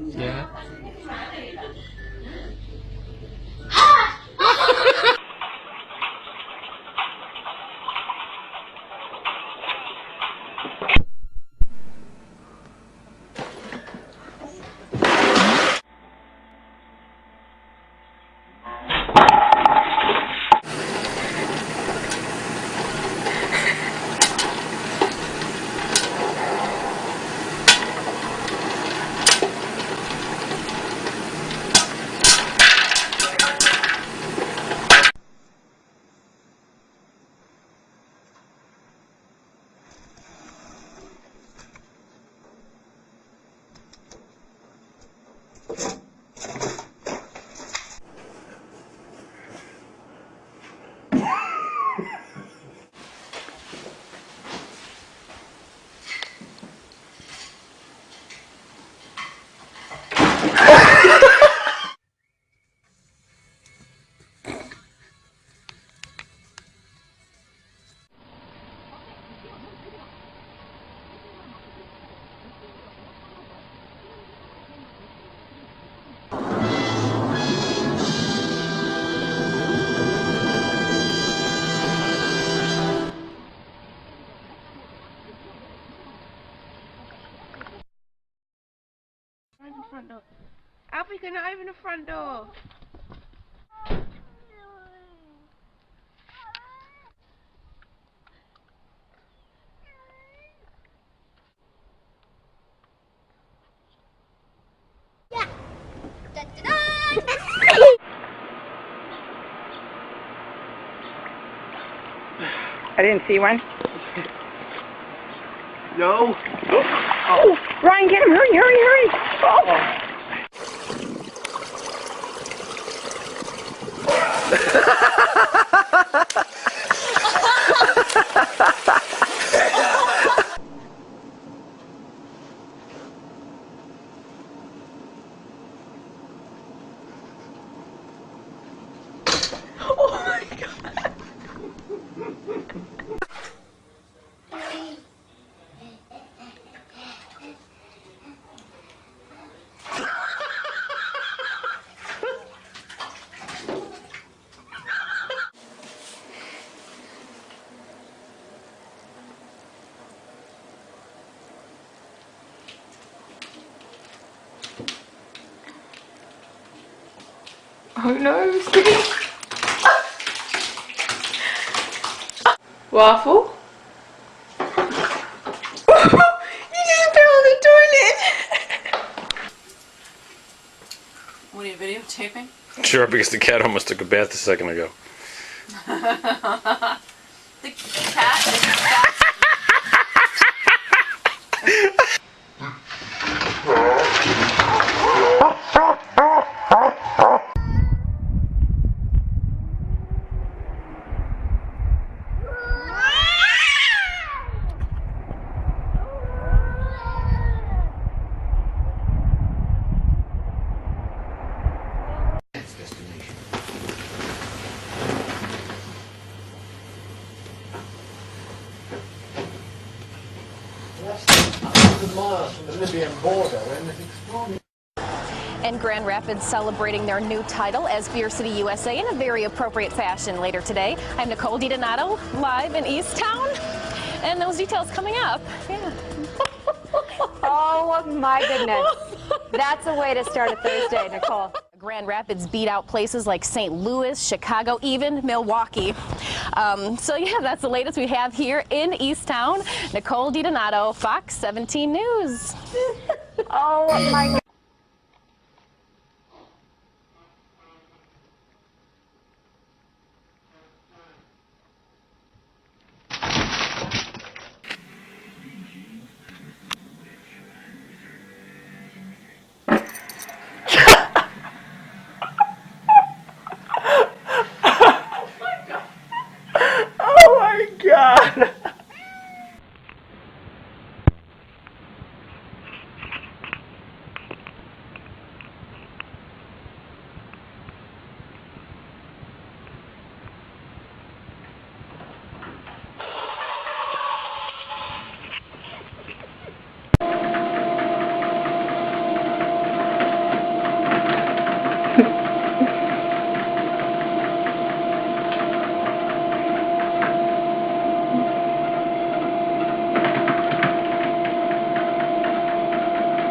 Yeah. Open the front door. Alfie, can I open the front door? Yeah. Dun, dun, dun. I didn't see one. No. Oh, Ryan, get him! Hurry, hurry, hurry! Oh. Oh my God! Oh no, sticky! Waffle? You just fell in the toilet! What are you videotaping? Sure, because the cat almost took a bath a second ago. The cat is fat. Miles from the Libyan border when And Grand Rapids celebrating their new title as Beer City USA in a very appropriate fashion later today. I'm Nicole DiDonato, live in East Town, and those details coming up. Yeah. Oh my goodness. That's a way to start a Thursday, Nicole. Grand Rapids beat out places like St. Louis, Chicago, even Milwaukee. So yeah, that's the latest we have here in East Town. Nicole DiDonato, Fox 17 News. Oh my God.